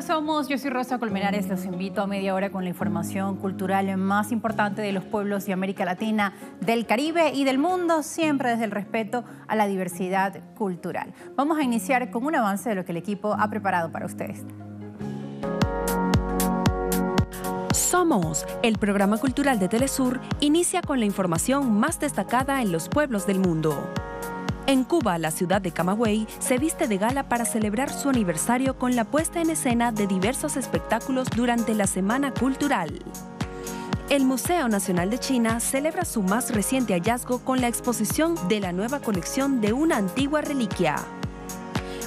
Somos, yo soy Rosa Colmenares, los invito a media hora con la información cultural más importante de los pueblos de América Latina, del Caribe y del mundo, siempre desde el respeto a la diversidad cultural. Vamos a iniciar con un avance de lo que el equipo ha preparado para ustedes. Somos, el programa cultural de Telesur, inicia con la información más destacada en los pueblos del mundo. En Cuba, la ciudad de Camagüey se viste de gala para celebrar su aniversario con la puesta en escena de diversos espectáculos durante la Semana Cultural. El Museo Nacional de China celebra su más reciente hallazgo con la exposición de la nueva colección de una antigua reliquia.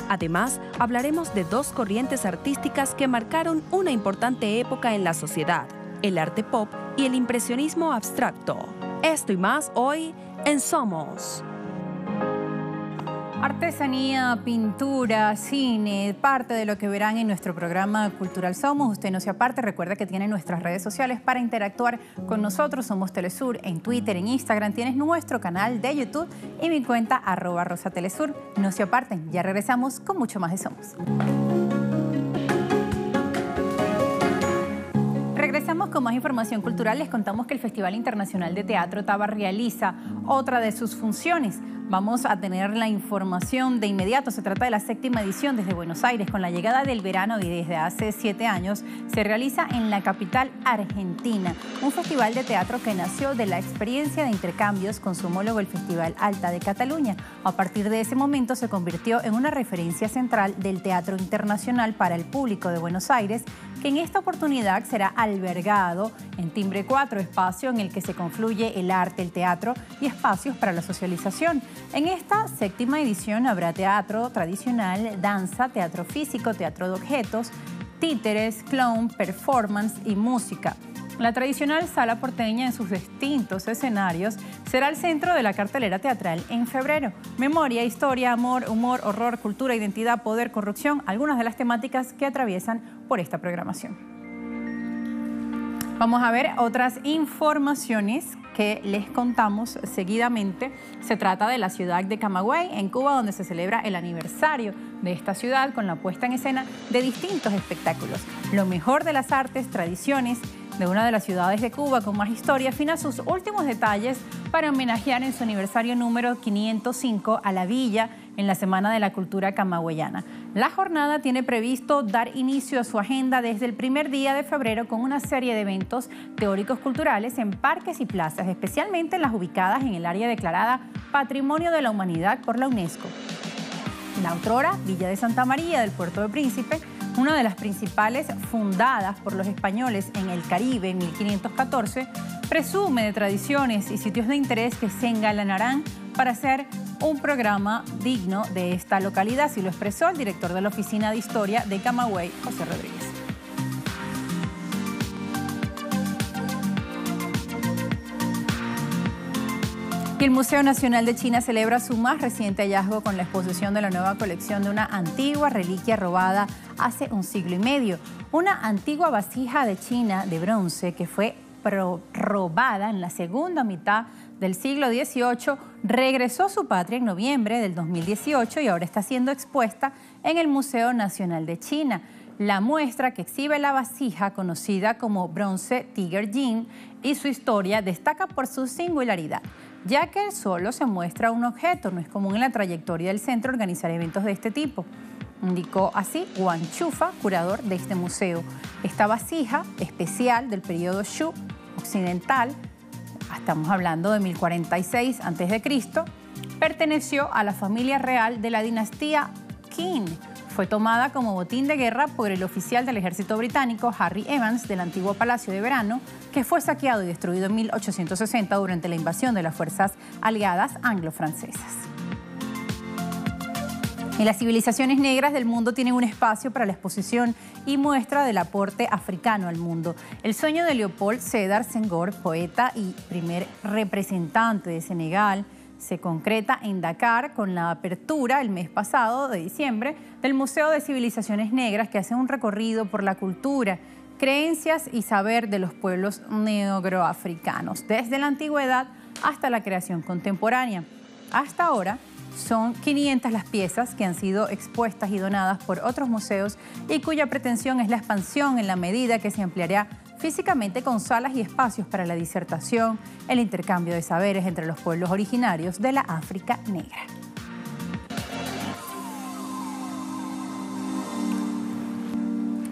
Además, hablaremos de dos corrientes artísticas que marcaron una importante época en la sociedad, el arte pop y el impresionismo abstracto. Esto y más hoy en Somos. Artesanía, pintura, cine, parte de lo que verán en nuestro programa Cultural Somos. Usted no se aparte, recuerda que tiene nuestras redes sociales para interactuar con nosotros. Somos Telesur en Twitter, en Instagram. Tienes nuestro canal de YouTube y mi cuenta @RosaTelesur. No se aparten, ya regresamos con mucho más de Somos. Regresamos con más información cultural. Les contamos que el Festival Internacional de Teatro Taba realiza otra de sus funciones. Vamos a tener la información de inmediato. Se trata de la 7ª edición desde Buenos Aires. Con la llegada del verano y desde hace 7 años, se realiza en la capital argentina. Un festival de teatro que nació de la experiencia de intercambios con su homólogo, el Festival Alta de Cataluña. A partir de ese momento se convirtió en una referencia central del teatro internacional para el público de Buenos Aires, que en esta oportunidad será albergado en Timbre 4, espacio en el que se confluye el arte, el teatro y espacios para la socialización. En esta 7ª edición habrá teatro tradicional, danza, teatro físico, teatro de objetos, títeres, clown, performance y música. La tradicional sala porteña en sus distintos escenarios será el centro de la cartelera teatral en febrero. Memoria, historia, amor, humor, horror, cultura, identidad, poder, corrupción, algunas de las temáticas que atraviesan por esta programación. Vamos a ver otras informaciones que les contamos seguidamente. Se trata de la ciudad de Camagüey, en Cuba, donde se celebra el aniversario de esta ciudad con la puesta en escena de distintos espectáculos. Lo mejor de las artes, tradiciones de una de las ciudades de Cuba con más historia afina sus últimos detalles para homenajear en su aniversario número 505 a la villa en la Semana de la Cultura Camagüeyana. La jornada tiene previsto dar inicio a su agenda desde el primer día de febrero con una serie de eventos teóricos culturales en parques y plazas, especialmente en las ubicadas en el área declarada Patrimonio de la Humanidad por la UNESCO. La otrora Villa de Santa María del Puerto de Príncipe, una de las principales fundadas por los españoles en el Caribe en 1514, presume de tradiciones y sitios de interés que se engalanarán para hacer un programa digno de esta localidad, así lo expresó el director de la Oficina de Historia de Camagüey, José Rodríguez. Y el Museo Nacional de China celebra su más reciente hallazgo con la exposición de la nueva colección de una antigua reliquia robada hace un siglo y medio. Una antigua vasija de China de bronce que fue robada en la segunda mitad del siglo XVIII, regresó a su patria en noviembre del 2018 y ahora está siendo expuesta en el Museo Nacional de China. La muestra que exhibe la vasija, conocida como bronce Tiger Jin, y su historia destaca por su singularidad, ya que solo se muestra un objeto. No es común en la trayectoria del centro organizar eventos de este tipo, indicó así Wang Chufa, curador de este museo. Esta vasija especial del periodo Shu occidental, estamos hablando de 1046 a.C., perteneció a la familia real de la dinastía Qin. Fue tomada como botín de guerra por el oficial del ejército británico Harry Evans del antiguo Palacio de Verano, que fue saqueado y destruido en 1860 durante la invasión de las fuerzas aliadas anglo-francesas. Y las civilizaciones negras del mundo tienen un espacio para la exposición y muestra del aporte africano al mundo. El sueño de Léopold Sédar Senghor, poeta y primer representante de Senegal, se concreta en Dakar con la apertura el mes pasado de diciembre del Museo de Civilizaciones Negras, que hace un recorrido por la cultura, creencias y saber de los pueblos negroafricanos, desde la antigüedad hasta la creación contemporánea. Hasta ahora, Son 500 las piezas que han sido expuestas y donadas por otros museos y cuya pretensión es la expansión en la medida que se ampliará físicamente con salas y espacios para la disertación, el intercambio de saberes entre los pueblos originarios de la África negra.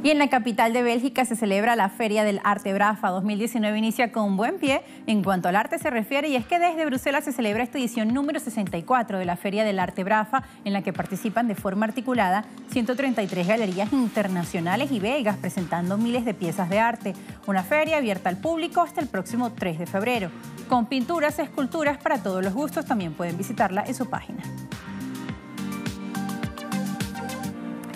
Y en la capital de Bélgica se celebra la Feria del Arte Brafa 2019. Inicia con buen pie en cuanto al arte se refiere, y es que desde Bruselas se celebra esta edición número 64 de la Feria del Arte Brafa, en la que participan de forma articulada 133 galerías internacionales y belgas presentando miles de piezas de arte. Una feria abierta al público hasta el próximo 3 de febrero. Con pinturas, esculturas para todos los gustos, también pueden visitarla en su página.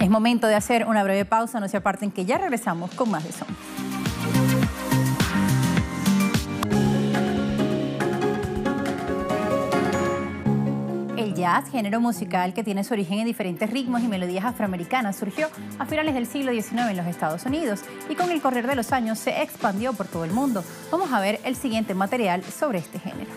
Es momento de hacer una breve pausa, no se aparten que ya regresamos con más de Somos. El jazz, género musical que tiene su origen en diferentes ritmos y melodías afroamericanas, surgió a finales del siglo XIX en los Estados Unidos y con el correr de los años se expandió por todo el mundo. Vamos a ver el siguiente material sobre este género.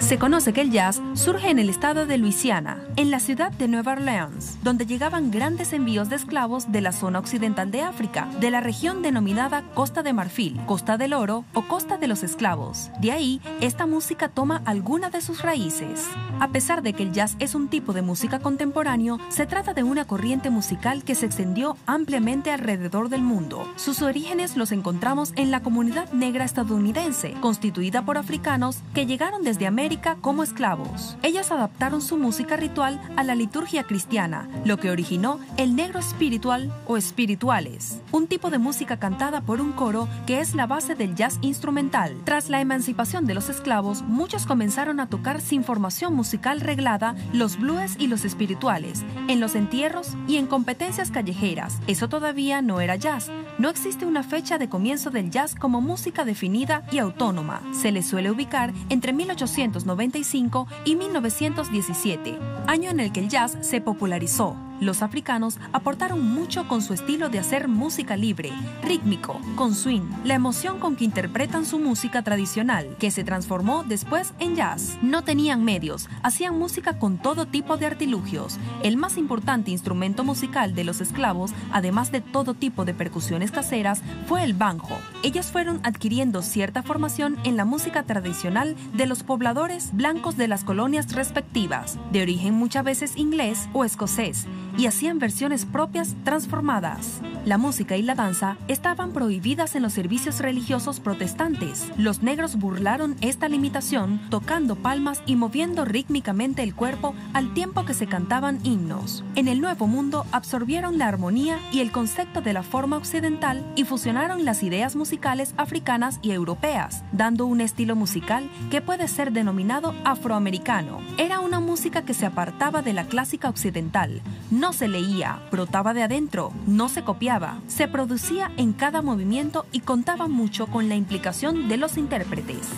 Se conoce que el jazz surge en el estado de Luisiana, en la ciudad de Nueva Orleans, donde llegaban grandes envíos de esclavos de la zona occidental de África, de la región denominada Costa de Marfil, Costa del Oro o Costa de los Esclavos. De ahí, esta música toma alguna de sus raíces. A pesar de que el jazz es un tipo de música contemporáneo, se trata de una corriente musical que se extendió ampliamente alrededor del mundo. Sus orígenes los encontramos en la comunidad negra estadounidense, constituida por africanos que llegaron desde América como esclavos. Ellos adaptaron su música ritual a la liturgia cristiana, lo que originó el negro espiritual o espirituales, un tipo de música cantada por un coro que es la base del jazz instrumental. Tras la emancipación de los esclavos, muchos comenzaron a tocar sin formación musical reglada los blues y los espirituales, en los entierros y en competencias callejeras. Eso todavía no era jazz. No existe una fecha de comienzo del jazz como música definida y autónoma. Se le suele ubicar entre 1895 y 1917, año en el que el jazz se popularizó. Los africanos aportaron mucho con su estilo de hacer música libre, rítmico, con swing, la emoción con que interpretan su música tradicional, que se transformó después en jazz. No tenían medios, hacían música con todo tipo de artilugios. El más importante instrumento musical de los esclavos, además de todo tipo de percusiones caseras, fue el banjo. Ellos fueron adquiriendo cierta formación en la música tradicional de los pobladores blancos de las colonias respectivas, de origen muchas veces inglés o escocés, y hacían versiones propias transformadas. La música y la danza estaban prohibidas en los servicios religiosos protestantes. Los negros burlaron esta limitación tocando palmas y moviendo rítmicamente el cuerpo al tiempo que se cantaban himnos. En el Nuevo Mundo absorbieron la armonía y el concepto de la forma occidental y fusionaron las ideas musicales africanas y europeas, dando un estilo musical que puede ser denominado afroamericano. Era una música que se apartaba de la clásica occidental. No se leía, brotaba de adentro, no se copiaba, se producía en cada movimiento y contaba mucho con la implicación de los intérpretes.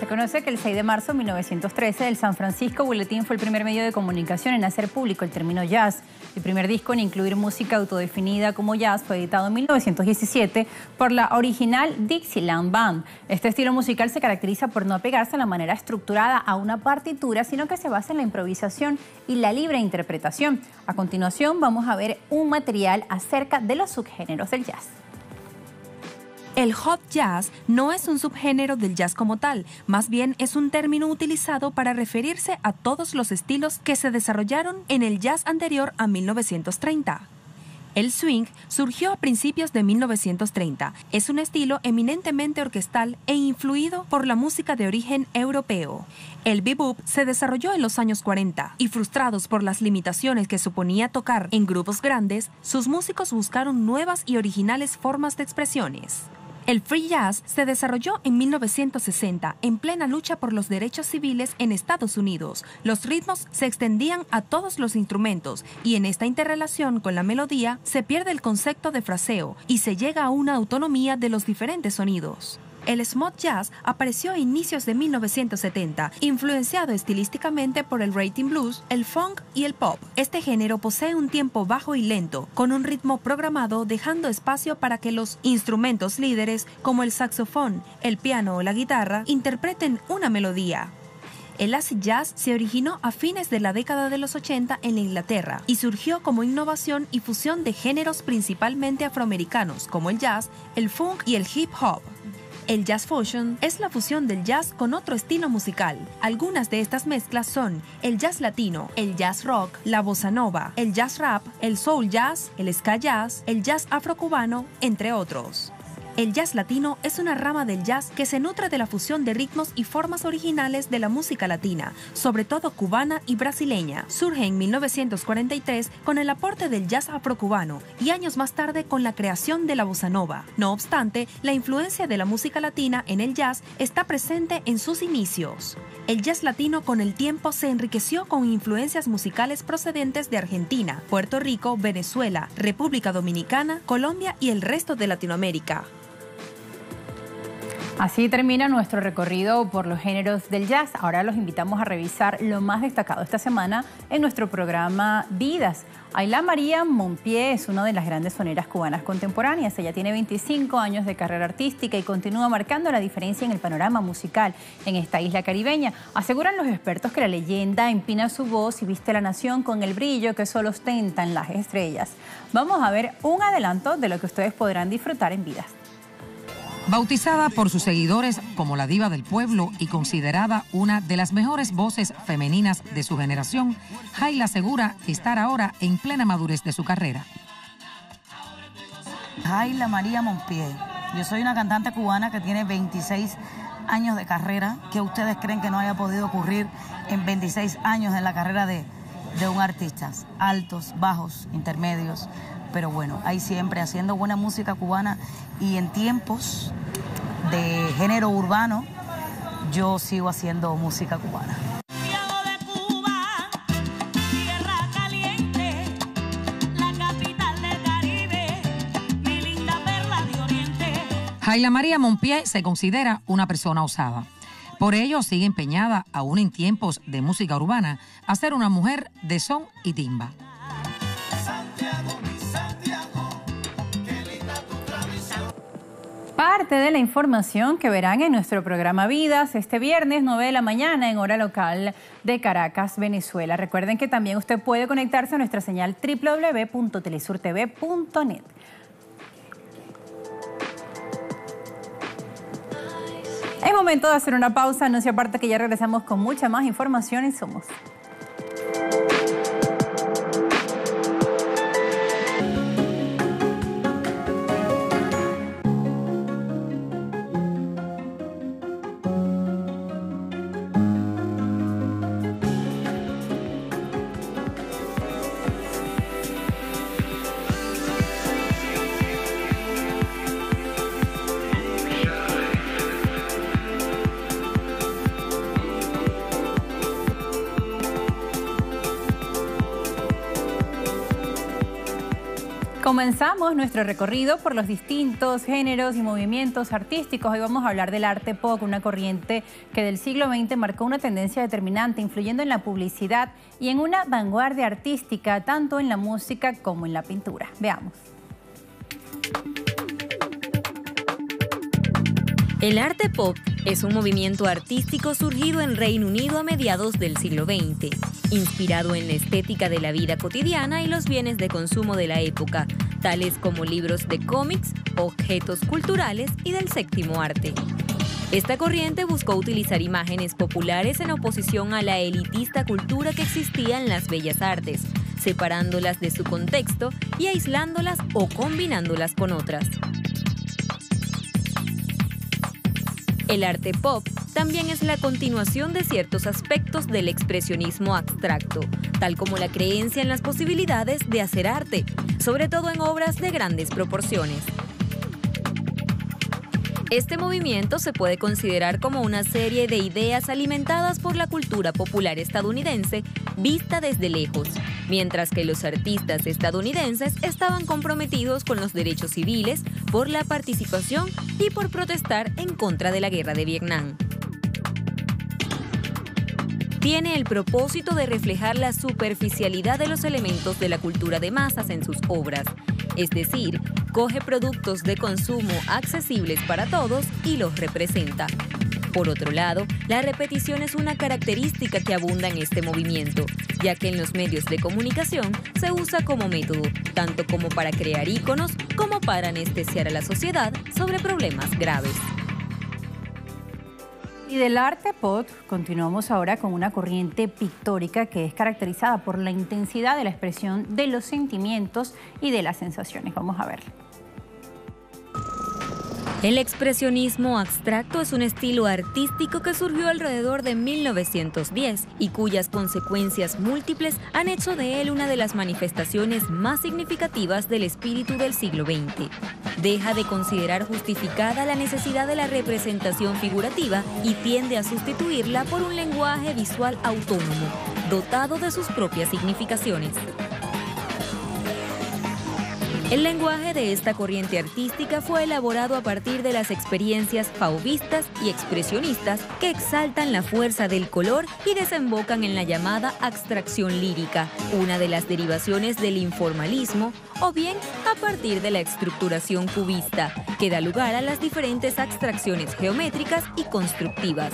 Se conoce que el 6 de marzo de 1913 el San Francisco Bulletin fue el primer medio de comunicación en hacer público el término jazz. El primer disco en incluir música autodefinida como jazz fue editado en 1917 por la original Dixieland Band. Este estilo musical se caracteriza por no apegarse a la manera estructurada a una partitura, sino que se basa en la improvisación y la libre interpretación. A continuación vamos a ver un material acerca de los subgéneros del jazz. El hot jazz no es un subgénero del jazz como tal, más bien es un término utilizado para referirse a todos los estilos que se desarrollaron en el jazz anterior a 1930. El swing surgió a principios de 1930. Es un estilo eminentemente orquestal e influido por la música de origen europeo. El bebop se desarrolló en los años 40 y, frustrados por las limitaciones que suponía tocar en grupos grandes, sus músicos buscaron nuevas y originales formas de expresiones. El free jazz se desarrolló en 1960, en plena lucha por los derechos civiles en Estados Unidos. Los ritmos se extendían a todos los instrumentos y en esta interrelación con la melodía se pierde el concepto de fraseo y se llega a una autonomía de los diferentes sonidos. El smooth jazz apareció a inicios de 1970, influenciado estilísticamente por el rhythm blues, el funk y el pop. Este género posee un tiempo bajo y lento, con un ritmo programado, dejando espacio para que los instrumentos líderes, como el saxofón, el piano o la guitarra, interpreten una melodía. El acid jazz se originó a fines de la década de los 80 en Inglaterra y surgió como innovación y fusión de géneros principalmente afroamericanos como el jazz, el funk y el hip hop. El jazz fusion es la fusión del jazz con otro estilo musical. Algunas de estas mezclas son el jazz latino, el jazz rock, la bossa nova, el jazz rap, el soul jazz, el ska jazz, el jazz afrocubano, entre otros. El jazz latino es una rama del jazz que se nutre de la fusión de ritmos y formas originales de la música latina, sobre todo cubana y brasileña. Surge en 1943 con el aporte del jazz afrocubano y años más tarde con la creación de la bossa nova. No obstante, la influencia de la música latina en el jazz está presente en sus inicios. El jazz latino con el tiempo se enriqueció con influencias musicales procedentes de Argentina, Puerto Rico, Venezuela, República Dominicana, Colombia y el resto de Latinoamérica. Así termina nuestro recorrido por los géneros del jazz. Ahora los invitamos a revisar lo más destacado esta semana en nuestro programa Vidas. Ayla María Mompié es una de las grandes soneras cubanas contemporáneas. Ella tiene 25 años de carrera artística y continúa marcando la diferencia en el panorama musical en esta isla caribeña. Aseguran los expertos que la leyenda empina su voz y viste a la nación con el brillo que solo ostentan las estrellas. Vamos a ver un adelanto de lo que ustedes podrán disfrutar en Vidas. Bautizada por sus seguidores como la diva del pueblo y considerada una de las mejores voces femeninas de su generación, Ayla asegura estar ahora en plena madurez de su carrera. Ayla María Mompié. Yo soy una cantante cubana que tiene 26 años de carrera. ¿Qué ustedes creen que no haya podido ocurrir en 26 años en la carrera de un artista? Altos, bajos, intermedios. Pero bueno, ahí siempre haciendo buena música cubana y en tiempos de género urbano, yo sigo haciendo música cubana. Ayla María Mompié se considera una persona osada. Por ello sigue empeñada, aún en tiempos de música urbana, a ser una mujer de son y timba. Parte de la información que verán en nuestro programa Vidas este viernes 9 de la mañana en hora local de Caracas, Venezuela. Recuerden que también usted puede conectarse a nuestra señal www.telesurtv.net. Es momento de hacer una pausa, no se aparte que ya regresamos con mucha más información en Somos. Comenzamos nuestro recorrido por los distintos géneros y movimientos artísticos. Hoy vamos a hablar del arte pop, una corriente que del siglo XX marcó una tendencia determinante, influyendo en la publicidad y en una vanguardia artística, tanto en la música como en la pintura. Veamos. El arte pop es un movimiento artístico surgido en Reino Unido a mediados del siglo XX, inspirado en la estética de la vida cotidiana y los bienes de consumo de la época, tales como libros de cómics, objetos culturales y del séptimo arte. Esta corriente buscó utilizar imágenes populares en oposición a la elitista cultura que existía en las bellas artes, separándolas de su contexto y aislándolas o combinándolas con otras. El arte pop también es la continuación de ciertos aspectos del expresionismo abstracto, tal como la creencia en las posibilidades de hacer arte, sobre todo en obras de grandes proporciones. Este movimiento se puede considerar como una serie de ideas alimentadas por la cultura popular estadounidense vista desde lejos, mientras que los artistas estadounidenses estaban comprometidos con los derechos civiles por la participación y por protestar en contra de la guerra de Vietnam. Tiene el propósito de reflejar la superficialidad de los elementos de la cultura de masas en sus obras, es decir, coge productos de consumo accesibles para todos y los representa. Por otro lado, la repetición es una característica que abunda en este movimiento, ya que en los medios de comunicación se usa como método, tanto como para crear íconos como para anestesiar a la sociedad sobre problemas graves. Y del arte pop, continuamos ahora con una corriente pictórica que es caracterizada por la intensidad de la expresión de los sentimientos y de las sensaciones. Vamos a verlo. El expresionismo abstracto es un estilo artístico que surgió alrededor de 1910 y cuyas consecuencias múltiples han hecho de él una de las manifestaciones más significativas del espíritu del siglo XX. Deja de considerar justificada la necesidad de la representación figurativa y tiende a sustituirla por un lenguaje visual autónomo, dotado de sus propias significaciones. El lenguaje de esta corriente artística fue elaborado a partir de las experiencias fauvistas y expresionistas que exaltan la fuerza del color y desembocan en la llamada abstracción lírica, una de las derivaciones del informalismo, o bien a partir de la estructuración cubista, que da lugar a las diferentes abstracciones geométricas y constructivas.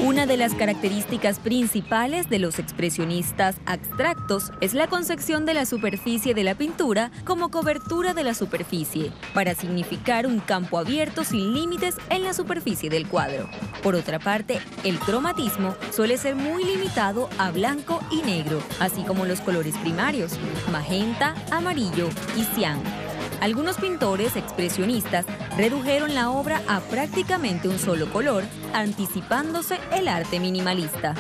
Una de las características principales de los expresionistas abstractos es la concepción de la superficie de la pintura como cobertura de la superficie, para significar un campo abierto sin límites en la superficie del cuadro. Por otra parte, el cromatismo suele ser muy limitado a blanco y negro, así como los colores primarios, magenta, amarillo y cian. Algunos pintores expresionistas redujeron la obra a prácticamente un solo color, anticipándose el arte minimalista.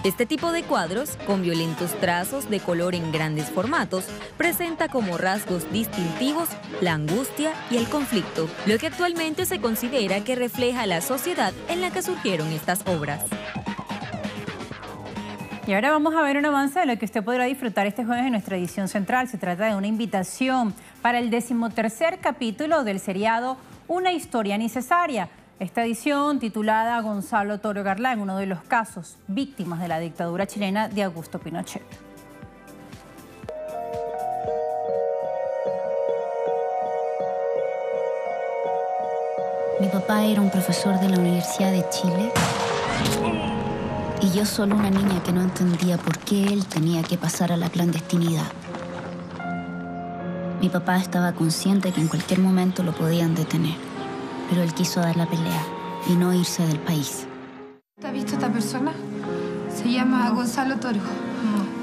Este tipo de cuadros, con violentos trazos de color en grandes formatos, presenta como rasgos distintivos la angustia y el conflicto, lo que actualmente se considera que refleja la sociedad en la que surgieron estas obras. Y ahora vamos a ver un avance de lo que usted podrá disfrutar este jueves en nuestra edición central. Se trata de una invitación para el 13º capítulo del seriado Una historia necesaria. Esta edición, titulada Gonzalo Toro Garlán, uno de los casos víctimas de la dictadura chilena de Augusto Pinochet. Mi papá era un profesor de la Universidad de Chile. Y yo solo una niña que no entendía por qué él tenía que pasar a la clandestinidad. Mi papá estaba consciente que en cualquier momento lo podían detener, pero él quiso dar la pelea y no irse del país. ¿Has visto a esta persona? Se llama Gonzalo Toro.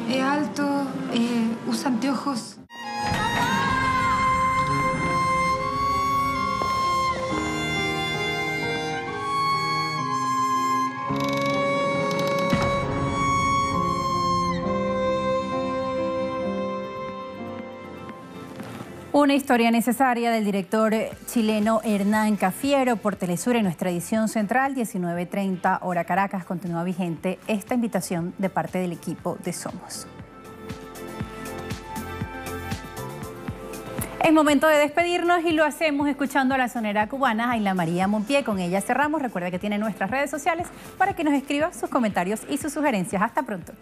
Es alto, usa anteojos. Una historia necesaria del director chileno Hernán Cafiero por Telesur en nuestra edición central, 19:30 hora Caracas. Continúa vigente esta invitación de parte del equipo de Somos. Es momento de despedirnos y lo hacemos escuchando a la sonera cubana Ayla María Mompié. Con ella cerramos. Recuerda que tiene nuestras redes sociales para que nos escriba sus comentarios y sus sugerencias. Hasta pronto.